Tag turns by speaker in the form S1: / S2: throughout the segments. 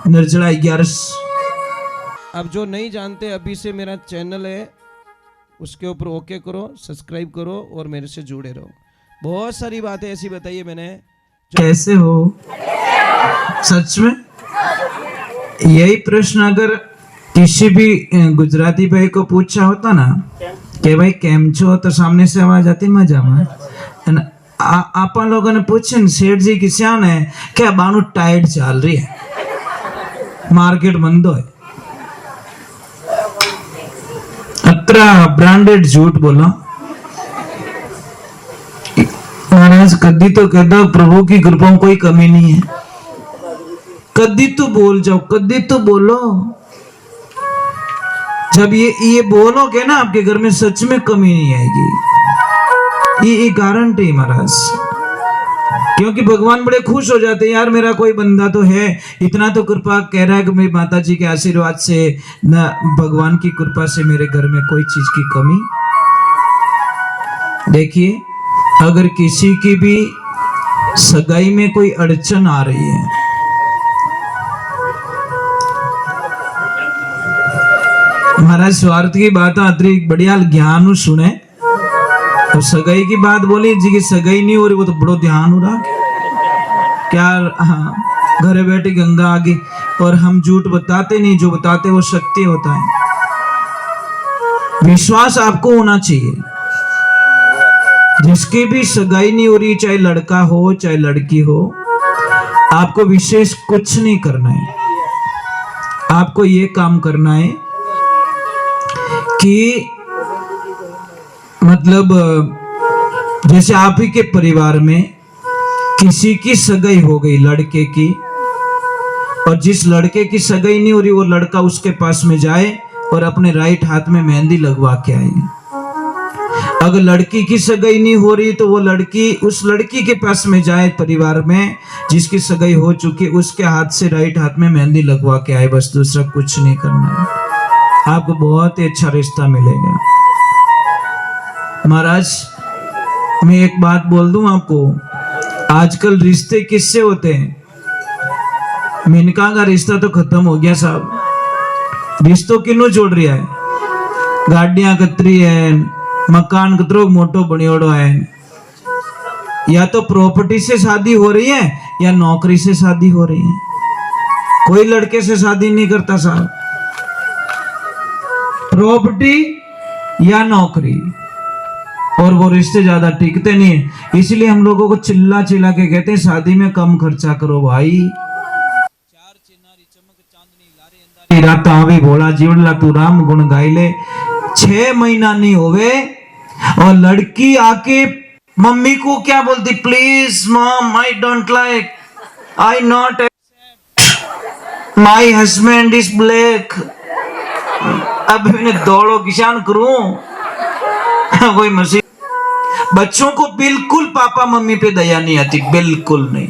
S1: निर्जला 11।
S2: अब जो नहीं जानते, अभी से मेरा चैनल है, उसके ऊपर ओके करो, सब्सक्राइब करो और मेरे से जुड़े रहो। बहुत सारी बातें ऐसी बताई है मैंने।
S1: कैसे हो सच में? यही प्रश्न अगर किसी भी गुजराती भाई को पूछा होता ना कि भाई केम छो, तो सामने से आवाज आती मजा में। आप लोगों ने पूछे सेठ जी की श्यान है क्या, बानू टाइट चल रही है, मार्केट बंद है, अतरा ब्रांडेड झूठ बोला। महाराज कदी तो कहता प्रभु की कृपा में कोई कमी नहीं है, कदी तो बोल जाओ, कदी तो बोलो। जब ये बोलोगे ना, आपके घर में सच में कमी नहीं आएगी, ये गारंटी महाराज। क्योंकि भगवान बड़े खुश हो जाते हैं, यार मेरा कोई बंदा तो है, इतना तो कृपा कह रहा है कि मेरी माता जी के आशीर्वाद से न भगवान की कृपा से मेरे घर में कोई चीज की कमी। देखिए, अगर किसी की भी सगाई में कोई अड़चन आ रही है, महाराज स्वार्थ की बात अतिरिक्त बढ़िया ज्ञान सुने, तो सगाई की बात बोली जी की सगाई नहीं हो रही, वो तो बड़ो ध्यान हो रहा क्या। हाँ, घरे बैठी गंगा आ गई, और हम झूठ बताते नहीं, जो बताते वो सत्य होता है। विश्वास आपको होना चाहिए। जिसकी भी सगाई नहीं हो रही, चाहे लड़का हो चाहे लड़की हो, आपको विशेष कुछ नहीं करना है। आपको ये काम करना है कि मतलब जैसे आप ही के परिवार में किसी की सगाई हो गई लड़के की, और जिस लड़के की सगाई नहीं हो रही, वो लड़का उसके पास में जाए और अपने राइट हाथ में मेहंदी लगवा के आए। अगर लड़की की सगाई नहीं हो रही, तो वो लड़की उस लड़की के पास में जाए परिवार में जिसकी सगाई हो चुकी, उसके हाथ से राइट हाथ में मेहंदी लगवा के आए। बस दूसरा कुछ नहीं करना है, आपको बहुत ही अच्छा रिश्ता मिलेगा। महाराज मैं एक बात बोल दूं आपको, आजकल रिश्ते किससे होते हैं? मेनका का रिश्ता तो खत्म हो गया साहब। रिश्तों किन्हों जोड़ रहा है? गाड़ियां कतरी है, मकान कतरो मोटो बनियोड़ो है। या तो प्रॉपर्टी से शादी हो रही है या नौकरी से शादी हो रही है। कोई लड़के से शादी नहीं करता साहब, प्रॉपर्टी या नौकरी, और वो रिश्ते ज्यादा टिकते नहीं है। इसलिए हम लोगों को चिल्ला चिल्ला के कहते हैं शादी में कम खर्चा करो भाई। चार चिनारी चमक चांदनी लारे अंदारी रात आवे भोला जीवनला तू राम गुण गाई ले। 6 महीना नहीं होवे और लड़की आके मम्मी को क्या बोलती, please mom I don't like, I not accept, my husband is black. अब मैंने दौड़ो किसान करूं कोई मसीह। बच्चों को बिल्कुल पापा मम्मी पे दया नहीं आती, बिल्कुल नहीं।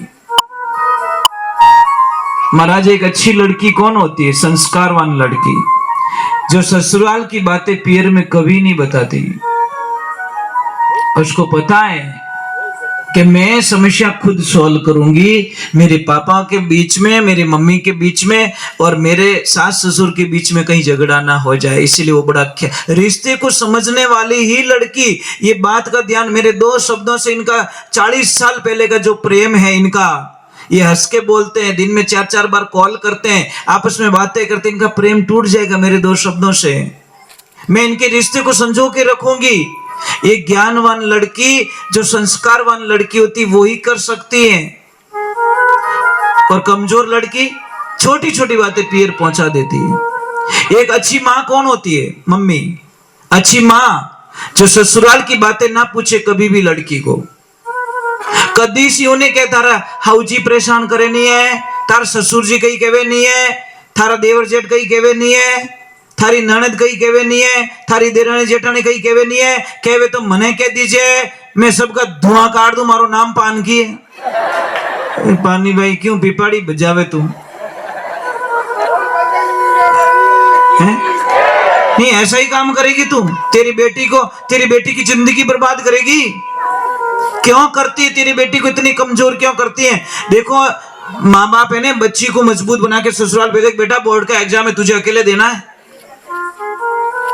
S1: महाराज एक अच्छी लड़की कौन होती है? संस्कारवान लड़की, जो ससुराल की बातें पियर में कभी नहीं बताती। उसको पता है कि मैं समस्या खुद सॉल्व करूंगी, मेरे पापा के बीच में, मेरी मम्मी के बीच में और मेरे सास ससुर के बीच में कहीं झगड़ा ना हो जाए। इसीलिए वो बड़ा रिश्ते को समझने वाली ही लड़की ये बात का ध्यान। मेरे 2 शब्दों से इनका 40 साल पहले का जो प्रेम है इनका, ये हंस के बोलते हैं, दिन में 4-4 बार कॉल करते हैं, आपस में बातें करते हैं, इनका प्रेम टूट जाएगा मेरे 2 शब्दों से। मैं इनके रिश्ते को संजो के रखूंगी। एक ज्ञानवान लड़की, जो संस्कारवान लड़की होती, वो ही कर सकती है। और कमजोर लड़की छोटी छोटी बातें पीर पहुंचा देती है। एक अच्छी माँ कौन होती है? मम्मी। अच्छी माँ जो ससुराल की बातें ना पूछे कभी भी लड़की को। कदी सी उन्हें कह तारा हाउजी परेशान करे नहीं है, तार ससुर जी कहीं कहवे नहीं है, थारा देवर जेठ कहीं कहवे नहीं है, थारी ननद कहीं कहवे नहीं है, थारी देरानी जेठानी कहीं कहवे नहीं है। कहवे तो मने कह दीजिए, मैं सबका धुआं काट दूं, मारो नाम पान की है। पानी भाई क्यों पिपाड़ी बजावे तुम? नहीं ऐसा ही काम करेगी तुम? तेरी बेटी की जिंदगी बर्बाद करेगी। क्यों करती है? तेरी बेटी को इतनी कमजोर क्यों करती है? देखो माँ बाप है ने बच्ची को मजबूत बना के ससुराल भेजे, बेटा बोर्ड का एग्जाम है तुझे अकेले देना है,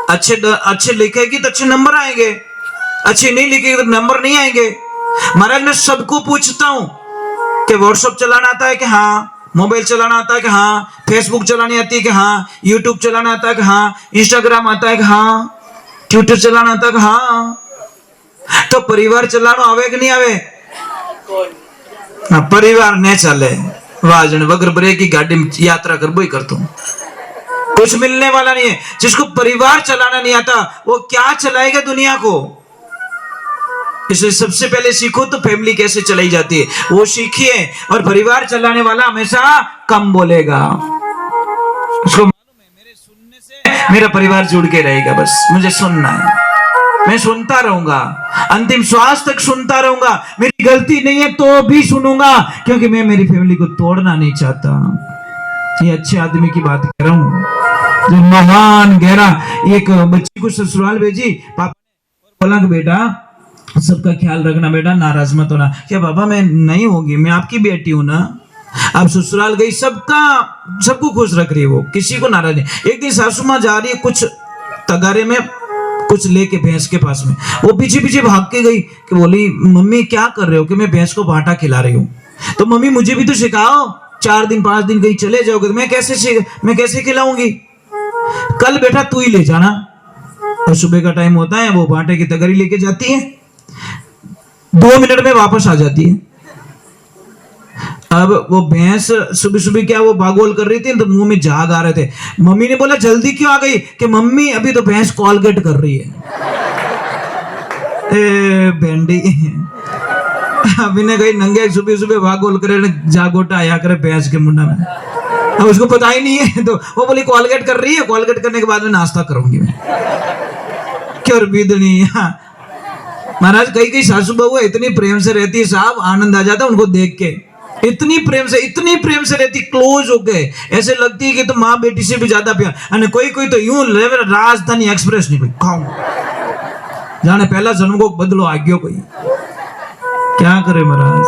S1: अच्छे लिखेगी तो अच्छे नंबर आएंगे, अच्छे नहीं लिखेगी तो नंबर नहीं आएंगे। महाराज मैं सबको पूछता हूं कि व्हाट्सएप चलाना आता है कि हाँ, मोबाइल चलाना आता है कि हाँ, फेसबुक चलानी आती है कि हाँ, यूट्यूब चलाना आता है कि हाँ, इंस्टाग्राम आता है कि हाँ, ट्विटर चलाना आता है कि हाँ, तो परिवार चलाना आवे कि नहीं आवे? परिवार ने चले वाजन वगर बरे की गाड़ी में यात्रा कर ही करता हूं, कुछ मिलने वाला नहीं है। जिसको परिवार चलाना नहीं आता वो क्या चलाएगा दुनिया को? इसलिए सबसे पहले सीखो तो फैमिली कैसे चलाई जाती है वो सीखिए, और परिवार चलाने वाला हमेशा कम बोलेगा, उसको मालूम है मेरे सुनने से मेरा परिवार जुड़ के रहेगा, बस मुझे सुनना है, मैं सुनता रहूंगा, अंतिम श्वास तक सुनता रहूंगा, मेरी गलती नहीं है तो भी सुनूंगा, क्योंकि मैं मेरी फैमिली को तोड़ना नहीं चाहता। ये अच्छे आदमी की बात कर रहा हूं जो महान गहरा। एक बच्ची को ससुराल भेजी, पापा ने बोला कि बेटा सबका ख्याल रखना, बेटा नाराज मत होना। क्या बाबा मैं नहीं होगी, मैं आपकी बेटी हूं ना। अब ससुराल गई, सबको खुश रख रही है, वो किसी को नाराज नहीं। एक दिन सासू माँ जा रही है कुछ तगारे में कुछ लेके भैंस के पास में, वो पीछे पीछे भाग के गई कि बोली मम्मी क्या कर रहे हो? कि मैं भैंस को बाटा खिला रही हूँ। तो मम्मी मुझे भी तो सिखाओ, 4 दिन 5 दिन कहीं चले जाओगे तो मैं कैसे खिलाऊंगी? कल बेटा तू ही ले जाना। और सुबह का टाइम होता है, वो बाटे की तगरी लेके जाती है, 2 मिनट में वापस आ जाती है। अब वो भैंस सुबह सुबह क्या वो बागोल कर रही थी तो मुंह में झाग आ रहे थे। मम्मी ने बोला जल्दी क्यों आ गई? कि मम्मी अभी तो भैंस कॉलगेट कर रही है। भेंडी अभी ने गई नंगे सुबह सुबह बागोल करे जागोटा आया करे भैंस के मुंडा में, अब उसको पता ही नहीं है तो वो बोली कॉलगेट कर रही है, कॉलगेट करने के बाद में नाश्ता करूंगी मैं। क्यों बीदनी महाराज, कई सासू बहू इतनी प्रेम से रहती है साहब, आनंद आ जाता है उनको देख के, इतनी प्रेम से रहती, क्लोज हो गए, ऐसे लगती है कि तो माँ बेटी से भी ज्यादा प्यार। कोई तो यूं राजधानी एक्सप्रेस नहीं कोई खाऊं जाने पहला जन्म को बदलो आ गयो कोई। क्या करे महाराज,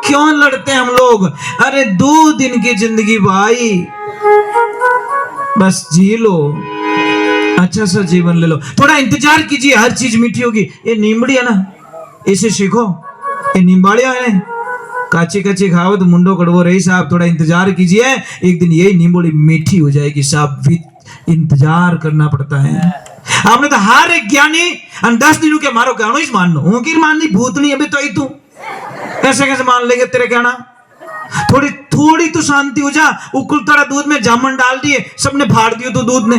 S1: क्यों लड़ते हैं हम लोग? अरे 2 दिन की जिंदगी भाई, बस जी लो, अच्छा सा जीवन ले लो, थोड़ा इंतजार कीजिए, हर चीज मीठी होगी। ये नींबड़ी है ना, इसे सीखो, ये नींबाड़िया है, काची खाओ तो मुंडो कड़वो रही साहब, थोड़ा इंतजार कीजिए, एक दिन यही नींबड़ी मीठी हो जाएगी साहब। इंतजार करना पड़ता है। आपने तो हर एक ज्ञानी 10 दिनों के मारो कहना ही मान लो, की माननी भूतनी अभी तो ही तू ऐसे कैसे मान लेंगे तेरे कहना? थोड़ी तो शांति हो जा। उकलता दूध में जामुन डाल दिए, सबने फाड़ दियो तो दूध ने,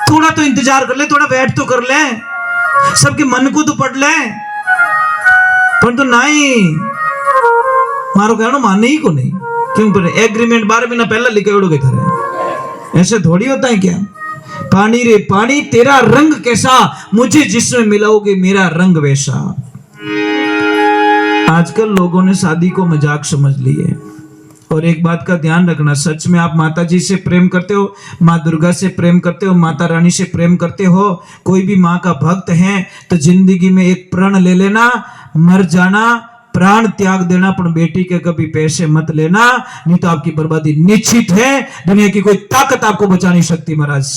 S1: थोड़ा तो इंतजार कर ले, थोड़ा वेट तो कर ले, सबके मन को तो पढ़ ले, पर तो नहीं मारो कहना मानने ही को नहीं। क्यों? पर एग्रीमेंट 12 महीना पहला लिखे उड़ोगे थारे, ऐसे थोड़ी होता है क्या? पानी रे पानी तेरा रंग कैसा, मुझे जिसमें मिलाओगे मेरा रंग वैसा। आजकल लोगों ने शादी को मजाक समझ ली है। और एक बात का ध्यान रखना, सच में आप माता जी से प्रेम करते हो, माँ दुर्गा से प्रेम करते हो, माता रानी से प्रेम करते हो, कोई भी माँ का भक्त है तो जिंदगी में एक प्रण ले लेना, मर जाना, प्राण त्याग देना, पर बेटी के कभी पैसे मत लेना, नहीं तो आपकी बर्बादी निश्चित है। दुनिया की कोई ताकत आपको बचा नहीं सकती महाराज।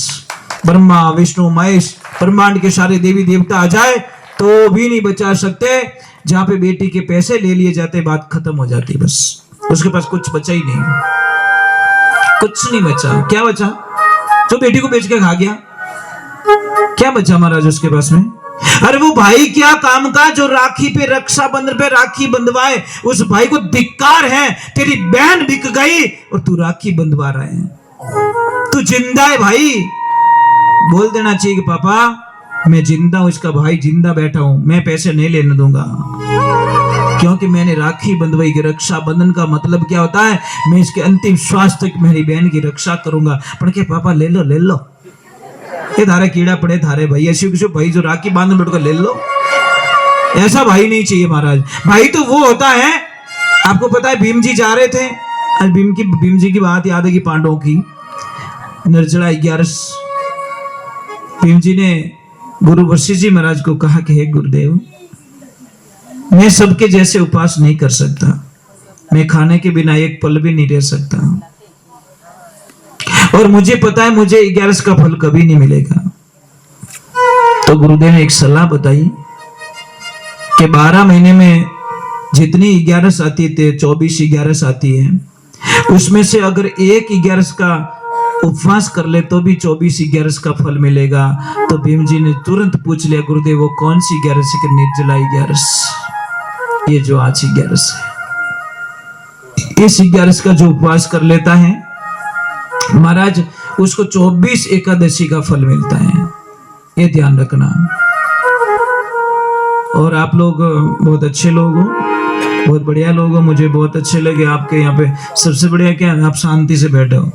S1: ब्रह्मा विष्णु महेश ब्रह्मांड के सारे देवी देवता आ जाए तो भी नहीं बचा सकते। जहां पे बेटी के पैसे ले लिए जाते बात खत्म हो जाती, बस उसके पास कुछ बचा ही नहीं, कुछ नहीं बचा। क्या बचा? जो बेटी को बेच के खा गया, क्या बचा महाराज उसके पास में? अरे वो भाई क्या काम का जो राखी पे रक्षाबंधन पे राखी बंधवाए, उस भाई को धिक्कार है। तेरी बहन बिक गई और तू राखी बंधवा रहा है, तू जिंदा है भाई। बोल देना चाहिए कि पापा मैं जिंदा हूं, इसका भाई जिंदा बैठा हूं, मैं पैसे नहीं लेने दूंगा, क्योंकि मैंने राखी बंधवाई की। रक्षाबंधन का मतलब क्या होता है? मैं इसके अंतिम श्वास तक मेरी बहन की रक्षा करूंगा। पर के पापा ले लो ये धारे कीड़ा पड़े थारे भाई, ऐसे किसी भाई जो राखी बांध बैठ कर ले लो, ऐसा भाई नहीं चाहिए महाराज। भाई तो वो होता है, आपको पता है भीम जी जा रहे थे, आज भीम जी की बात याद है कि पांडवों की निर्जला 11 भीम जी ने गुरु वशिष्ठ जी महाराज को कहा कि हे गुरुदेव मैं सबके जैसे उपवास नहीं कर सकता, मैं खाने के बिना एक पल भी नहीं रह सकता, और मुझे पता है मुझे 11 का फल कभी नहीं मिलेगा। तो गुरुदेव ने एक सलाह बताई कि 12 महीने में जितनी 11 आती थे, 24 11 आती है, उसमें से अगर एक 11 का उपवास कर ले तो भी 24 11 का फल मिलेगा। तो भीम जी ने तुरंत पूछ लिया, गुरुदेव वो कौन सी 11 कि निर्जला 11, ये जो आज 11 है, इस 11 का जो उपवास कर लेता है महाराज, उसको 24 एकादशी का फल मिलता है, ये ध्यान रखना। और आप लोग बहुत अच्छे लोग हो, बहुत बढ़िया लोग हो, मुझे बहुत अच्छे लगे आपके यहाँ पे। सबसे बढ़िया क्या है, आप शांति से बैठे हो।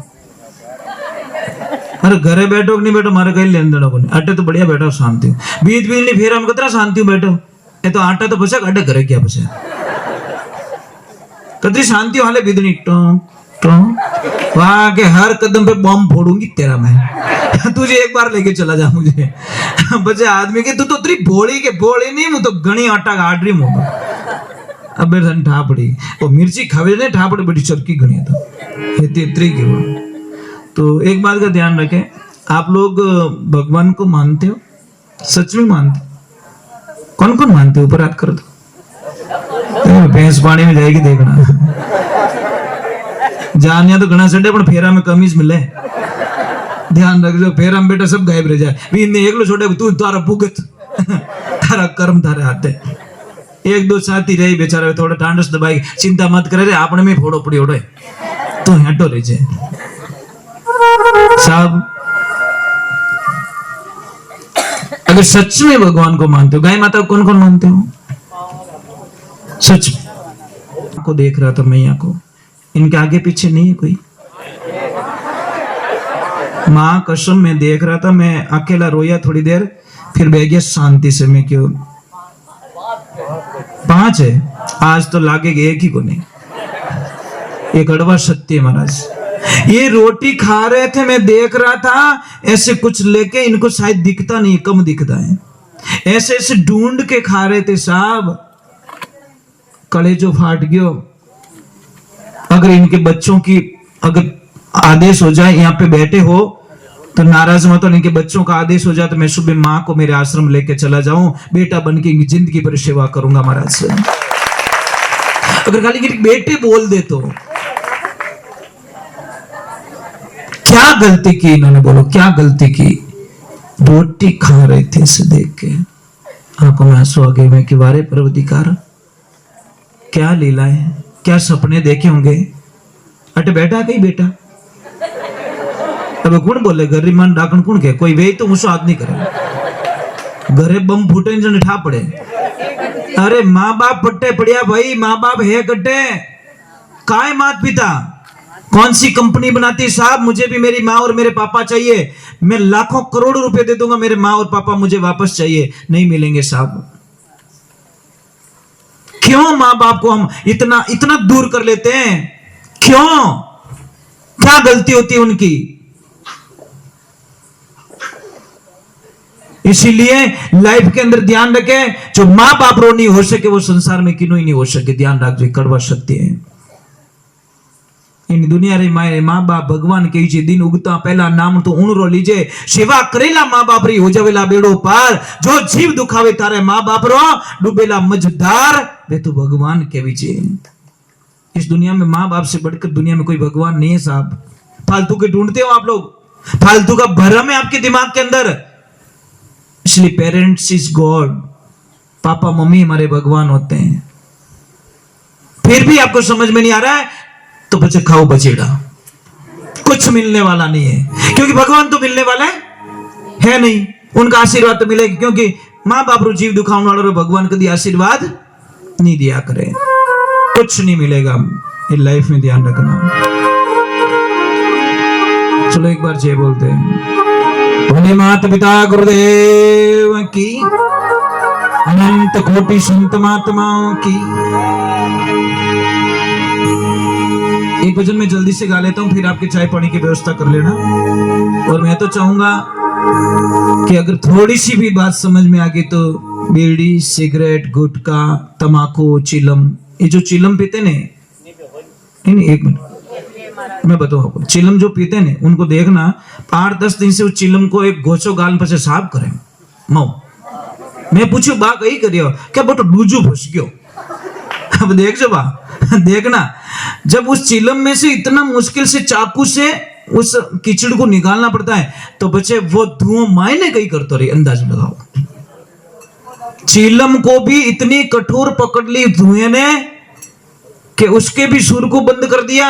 S1: अरे घरे बैठो कि नहीं बैठो, मारे कहीं लेन देना को नहीं, अटे तो बढ़िया बैठो शांति हो, बीच बीच नहीं फेर हम कितना शांति हो बैठो, ये तो आटा तो बचा, अड्डे करे क्या बचा, कतरी शांति हाले बिदनी टोंक टोंक, वहां के हर कदम पे बम फोड़ूंगी तेरा मैं, तुझे एक बार लेके चला जा मुझे बचे आदमी के, तू तो तेरी भोड़ी के भोड़ी नहीं, मुझे तो घनी आटा गाड़ रही मुझे अबे धन ठापड़ी, वो मिर्ची खावे ने ठापड़ी बड़ी चरकी घनी तो ये तेरी की वो। तो एक बात का ध्यान रखें, आप लोग भगवान को मानते हो, सच में मानते हो? कौन कौन मानते हो, ऊपर हाथ कर दो, भैंस पानी में जाएगी देखना जानिया तो घना चढ़े पर फेरा में कमीज मिले, ध्यान रख जो फेरा में बेटा सब गायब रह जाए, एक लो छोड़े तू तारा भुगत तारा कर्म तारे हाथे। एक दो साथी रही बेचारा थोड़ा ठांडस दबाई, चिंता मत करे रे, आपने में फोड़ो पड़ी ओढ़े तो हटो रही जाए साहब। अगर सच में भगवान को मानते हो, गाय माता को कौन कौन मानते हो सच में? को देख रहा था मैया को, इनके आगे पीछे नहीं है कोई, माँ कसम में देख रहा था, मैं अकेला रोया थोड़ी देर, फिर बह गया शांति से। मैं क्यों 5 है, आज तो लागेगा एक ही को नहीं, ये कड़वा सत्य है महाराज। ये रोटी खा रहे थे, मैं देख रहा था ऐसे कुछ लेके, इनको शायद दिखता नहीं, कम दिखता है, ऐसे ऐसे ढूंढ के खा रहे थे साहब, कलेजो फाट गयो। अगर इनके बच्चों की अगर आदेश हो जाए, यहाँ पे बैठे हो तो नाराज मत हो, इनके बच्चों का आदेश हो जाए तो मैं सुबह माँ को मेरे आश्रम लेके चला जाऊं, बेटा बन के इनकी जिंदगी पर सेवा करूंगा महाराज से। अगर खाली बेटे बोल दे तो क्या गलती की इन्होंने, बोलो क्या गलती की? रोटी खा रहे थे इसे देख के, आंखों में आंसू आ गए। मैं कि वारे परवदिकार, क्या लीला है, क्या सपने देखे होंगे। अटे बैठा कहीं बेटा, अब कौन बोले गरीब मान डाकन कौन के, कोई वे तो मुझसे हाथ नहीं करे, घरे बम फूटे जन ठा पड़े। अरे माँ बाप पट्टे पड़िया भाई, माँ बाप है कट्टे, काय मात पिता, कौन सी कंपनी बनाती साहब, मुझे भी मेरी माँ और मेरे पापा चाहिए, मैं लाखों करोड़ों रुपए दे दूंगा, मेरे माँ और पापा मुझे वापस चाहिए, नहीं मिलेंगे साहब। क्यों माँ बाप को हम इतना इतना दूर कर लेते हैं, क्यों, क्या गलती होती है उनकी? इसीलिए लाइफ के अंदर ध्यान रखे, जो माँ बाप रो नहीं हो सके वो संसार में किन्हों ही नहीं हो सके, ध्यान रखो, कड़वा सत्य है। इन दुनिया रे माए माँ बाप भगवान के जी दिन उगता पहला नाम तो उन रो लीजे, सेवा करेला माँ बाप री हो जावेला बेड़ो पार, जो जीव दुखावे तारे माँ बाप रो डूबेला मझधार, वे तो भगवान के विजय। इस दुनिया में माँ बाप से बढ़कर दुनिया में कोई भगवान नहीं है साहब। फालतू के ढूंढते हो आप लोग, फालतू का भरम है आपके दिमाग के अंदर। इसलिए parents is God, papa mummy हमारे भगवान होते हैं। फिर भी आपको समझ में नहीं आ रहा है तो बच्चे खाओ बचेड़ा, कुछ मिलने वाला नहीं है, क्योंकि भगवान तो मिलने वाला है नहीं, उनका आशीर्वाद तो मिलेगा, क्योंकि माँ बाप रो जीव दुखाने वालों रो भगवान कभी आशीर्वाद नहीं दिया करे, कुछ नहीं मिलेगा इन लाइफ में, ध्यान रखना। चलो एक बार जय बोलते हैं। भोले माता पिता गुरुदेव की, अनंत कोटि संत महात्माओं की। एक भजन में जल्दी से गा लेता हूं, फिर आपके चाय पानी की व्यवस्था कर लेना। और मैं तो चाहूंगा कि अगर थोड़ी सी भी बात समझ में आ गई तो बीड़ी, सिगरेट, गुटखा, तमाकू, चिलम। ये जो चिलम पीते ने, नहीं एक मिनट मैं बताऊं आपको, चिलम जो पीते ने उनको देखना 8-10 दिन से उस चिलम को एक गोचो गाल पर से साफ करें मऊ। मैं पूछू बा कही करियो क्या बटो डूजू फंस गयो। अब देख जो बा देखना, जब उस चिलम में से इतना मुश्किल से चाकू से उस कीचड़ को निकालना पड़ता है तो बच्चे वो धुआं मायने कहीं करते रही, अंदाज लगाओ। चिलम को भी इतनी कठोर पकड़ ली धुएं ने कि उसके भी सुर को बंद कर दिया,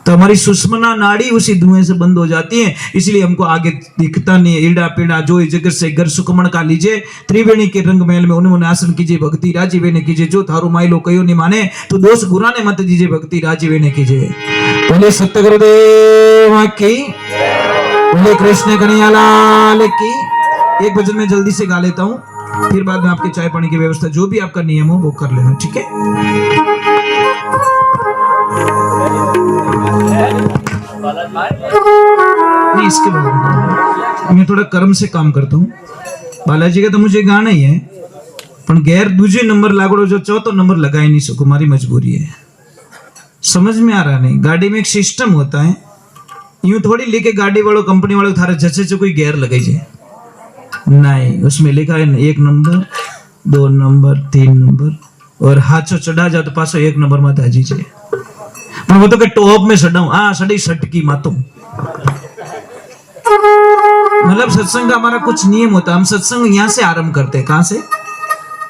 S1: तो हमारी सुषमना नाड़ी उसी धुएं से बंद हो जाती है। इसलिए हमको आगे दिखता नहीं है। ईड़ा पीड़ा जो इस जगत से घर सुकमण का लीजिए, त्रिवेणी के रंग महल में उन्हें आसन कीजिए, भक्ति राजीवे ने कीजिए। जो थारू माइलो कयो नहीं माने तो दोष गुराने मत दीजिए, भक्ति राजीवे ने कीजिए। बोले सत्य गुरुदेव की, बोले कृष्ण कन्हैया लाल की। एक भजन में जल्दी से गा लेता हूँ, फिर बाद में आपके चाय पानी की व्यवस्था जो भी आपका नियम हो वो कर लेना, ठीक है। नहीं इसके बाद मैं थोड़ा कर्म से काम करता हूँ। बालाजी का तो मुझे गाना ही है, पर गैर दूसरे नंबर लागो जो चौथा नंबर लगा ही नहीं सकूं, हमारी मजबूरी है। समझ में आ रहा नहीं, गाड़ी में एक सिस्टम होता है, यूं थोड़ी लेके गाड़ी वालों कंपनी वालों थारे जैसे से कोई गैर लगे जाए नहीं, उसमें लिखा है 1 नंबर 2 नंबर 3 नंबर और हाथों चढ़ा जा तो पासो 1 नंबर मत आजी जाए। मैं वो तो के टॉप में सडाऊं सड़ी सटकी मातू। मतलब सत्संग का हमारा कुछ नियम होता है। हम सत्संग यहां से आरंभ करते हैं। कहां से?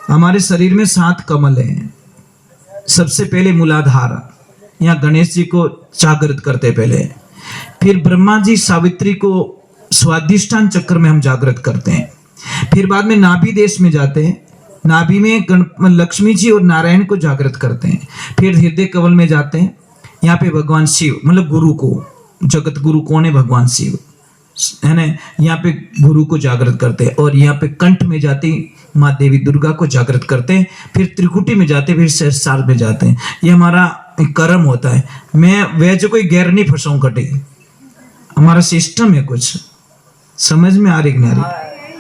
S1: हमारे शरीर में 7 कमल हैं। सबसे पहले मूलाधार, यहाँ गणेश जी को जागृत करते पहले, फिर ब्रह्मा जी सावित्री को स्वाधिष्ठान चक्र में हम जागृत करते हैं, फिर बाद में नाभि देश में जाते हैं, नाभि में लक्ष्मी जी और नारायण को जागृत करते हैं, फिर हृदय कमल में जाते हैं, यहाँ पे भगवान शिव मतलब गुरु को, जगत गुरु कौन है? भगवान शिव है ना, यहाँ पे गुरु को जागृत करते हैं, और यहाँ पे कंठ में जाते माँ देवी दुर्गा को जागृत करते हैं, फिर त्रिकुटी में जाते, फिर सहस्रार में जाते हैं। ये हमारा कर्म होता है। मैं वैसे कोई गैर नहीं फंसाऊं कटे, हमारा सिस्टम है कुछ। समझ में आ रही कि नहीं आ रही?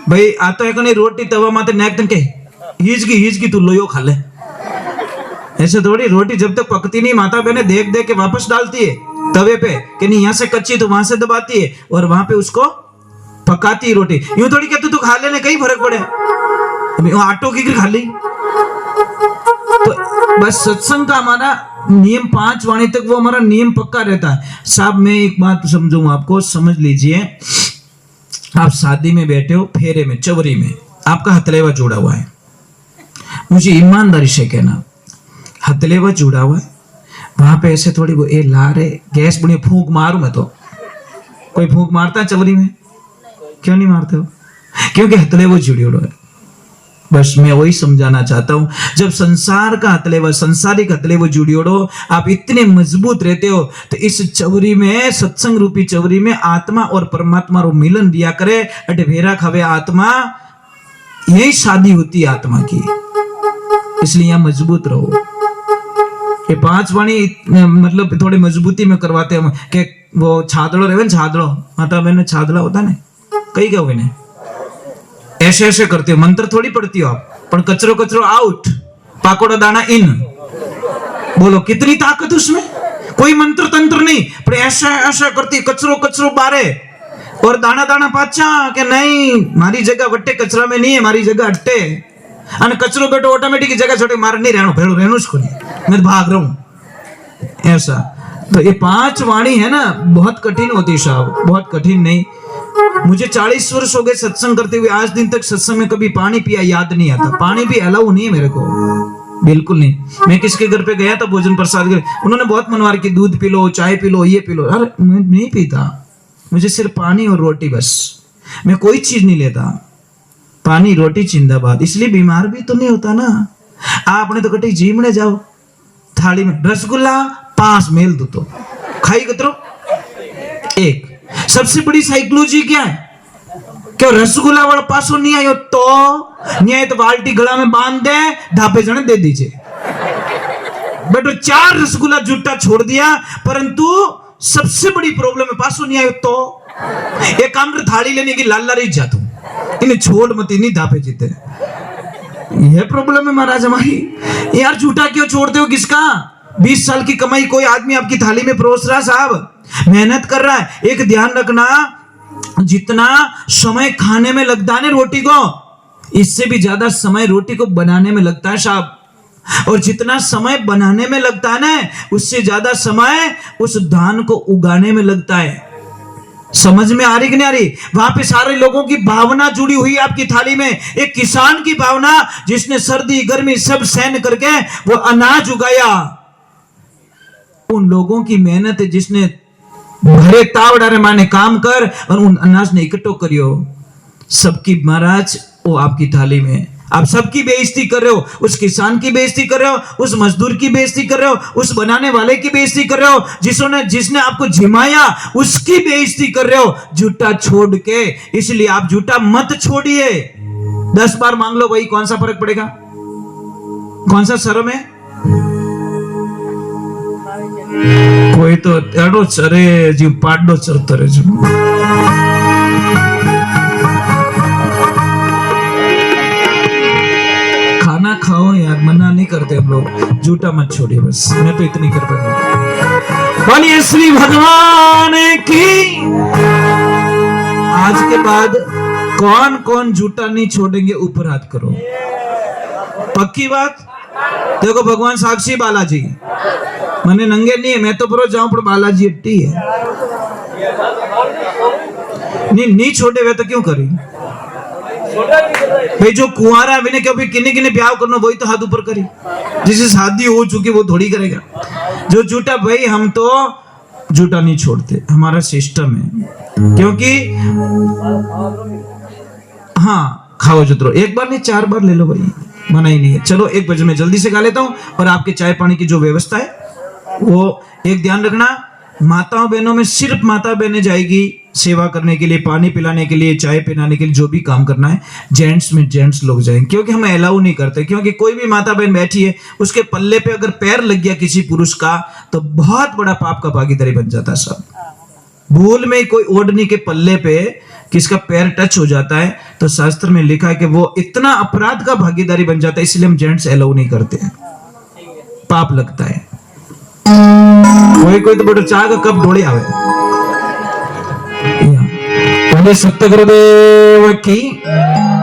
S1: भाई आता है कहीं रोटी तवा माते नेक तन के हिज की तू लोयो खा ले, ऐसे थोड़ी। रोटी जब तक पकती नहीं माता बहने देख देख के वापस डालती है तवे पे, कि नहीं यहाँ से कच्ची तो वहां से दबाती है और वहां पे उसको पकाती है रोटी। यूं थोड़ी कहते तू खा लेने कहीं फर्क पड़े, आटो की खा ली। तो बस सत्संग का हमारा नियम 5 वाणी तक वो हमारा नियम पक्का रहता है। साहब मैं एक बात समझाऊं आपको, समझ लीजिए। आप शादी में बैठे हो, फेरे में, चवरी में, आपका हथलेवा जुड़ा हुआ है। मुझे ईमानदारी से कहना, हथलेवा जुड़ा हुआ है, वहां पे ऐसे थोड़ी वो ए ला रे गैस बड़ी फूंक मारूं मैं तो। कोई फूंक मारता है चवरी में? क्यों नहीं मारते हो? क्योंकि हथलेवा जुड़ी हुआ है। बस मैं वही समझाना चाहता हूं, जब संसार का हथलेवा, संसारिक हथलेवा जुड़ी हो, आप इतने मजबूत रहते हो, तो इस चवरी में, सत्संग रूपी चवरी में आत्मा और परमात्मा रो मिलन दिया करे। अटे भेरा खावे आत्मा, यही शादी होती है आत्मा की। इसलिए यहां मजबूत रहो। ये 5 वाणी मतलब थोड़ी मजबूती में करवाते हम, कि वो छादड़ो रहे ना, छादड़ो माता बहन छादड़ा होता है कई क्या हुए ने, ऐसे ऐसे करते हो, मंत्र थोड़ी पढ़ती हो आप, पर कचरो कचरो आउट, पाकोड़ा दाना इन। बोलो कितनी ताकत उसमें, कोई मंत्र तंत्र नहीं, पर ऐसा ऐसा करती, कचरो कचरो बारे और दाना दाना पाचा, कि नहीं मारी जगह वट्टे कचरा में नहीं है, मारी जगह हट्टे, અને कचरो बेटो ऑटोमेटिक जगह छोटे मार नहीं रहना, भेड़ो रहना उसको नहीं, मैं भाग रहा हूं ऐसा। तो ये 5 वाणी है ना, बहुत कठिन होती साहब, बहुत कठिन नहीं। मुझे 40 वर्ष हो गए सत्संग करते हुए, आज दिन तक सत्संग में कभी पानी पिया याद नहीं आता। पानी भी अलाउ नहीं है मेरे को, बिल्कुल नहीं। मैं किसके घर पे गया था भोजन प्रसाद के, उन्होंने बहुत मनवार की दूध पी लो, चाय पी लो, ये पी लो, अरे मैं नहीं पीता, मुझे सिर्फ पानी और रोटी बस, मैं कोई चीज नहीं लेता। पानी रोटी जिंदाबाद। इसलिए बीमार भी तो नहीं होता ना। आपने तो कटी जीमने जाओ, थाली में रसगुल्ला 5 मेल दो तो खाई कतरो एक। सबसे बड़ी साइकोलॉजी क्या है, क्यों रसगुल्ला वाला पासो नहीं आयो तो नहीं आए तो बाल्टी गला में बांध दे, ढाबे जने दे दीजिए। बेटो 4 रसगुल्ला जुट्टा छोड़ दिया, परंतु सबसे बड़ी प्रॉब्लम है पासो नहीं आयो तो एक काम कर, थाली लेने की लाल लारी जातू, इन्हें छोड़ मत, नहीं धापे जीते। यह प्रॉब्लम है महाराज हमारी। यार झूठा क्यों छोड़ते हो? किसका 20 साल की कमाई कोई आदमी आपकी थाली में परोस रहा, साहब मेहनत कर रहा है। एक ध्यान रखना, जितना समय खाने में लगता है ना रोटी को, इससे भी ज्यादा समय रोटी को बनाने में लगता है साहब। और जितना समय बनाने में लगता है ना, उससे ज्यादा समय उस धान को उगाने में लगता है। समझ में आ रही कि नहीं आ रही? वहां पे सारे लोगों की भावना जुड़ी हुई है आपकी थाली में। एक किसान की भावना, जिसने सर्दी गर्मी सब सहन करके वो अनाज उगाया। उन लोगों की मेहनत है, जिसने भरे तावड़ारे माने काम कर और उन अनाज ने इकट्ठो करियो। सबकी महाराज वो आपकी थाली में। आप सबकी बेइज्जती कर रहे हो। उस किसान की बेइज्जती कर रहे हो, उस मजदूर की बेइज्जती कर रहे हो, उस बनाने वाले की बेइज्जती कर रहे हो, जिसने आपको जिमाया उसकी बेइज्जती कर रहे हो झूठा छोड़ के। इसलिए आप झूठा मत छोड़िए। 10 बार मांग लो भाई, कौन सा फर्क पड़ेगा? कौन सा शर्म है? कोई तो एडो चरे जी पाडो चरतो रे जी। खाना खाओ यार, मना नहीं करते हम लोग। झूठा मत छोड़िए, बस मैं तो इतनी कर पाऊंगा। बोलिए श्री भगवान की। आज के बाद कौन कौन झूठा नहीं छोड़ेंगे, ऊपर हाथ करो। पक्की बात? देखो भगवान साक्षी बालाजी, मने नंगे नहीं है, मैं तो परो जाऊं पर बालाजी अट्टी है। नहीं छोड़े वे तो क्यों करी भाई? जो कुंवारा है मैंने क्यों किन्ने किन्ने ब्याह करना, वही तो हाथ ऊपर करी। जिसे शादी हो चुकी वो थोड़ी करेगा। जो झूठा भाई, हम तो झूठा नहीं छोड़ते, हमारा सिस्टम है। क्योंकि हाँ खाओ जुतरो, एक बार नहीं 4 बार ले लो भाई, मना ही नहीं है। चलो 1 बजे मैं जल्दी से गा लेता हूँ। और आपके चाय पानी की जो व्यवस्था है वो एक ध्यान रखना, माताओं बहनों में सिर्फ माता बहनें जाएगी सेवा करने के लिए, पानी पिलाने के लिए, चाय पिलाने के लिए, जो भी काम करना है। जेंट्स में जेंट्स लोग जाएंगे, क्योंकि हम अलाउ नहीं करते। क्योंकि कोई भी माता बहन बैठी है, उसके पल्ले पे अगर पैर लग गया किसी पुरुष का, तो बहुत बड़ा पाप का भागीदारी बन जाता है। सब भूल में कोई ओढ़नी के पल्ले पे किसका पैर टच हो जाता है, तो शास्त्र में लिखा है कि वो इतना अपराध का भागीदारी बन जाता है। इसलिए हम जेंट्स अलाउ नहीं करते हैं, पाप लगता है। कोई तो बड़ा चाह का कब डोले आवे। बोले सत्य गुरुदेव की।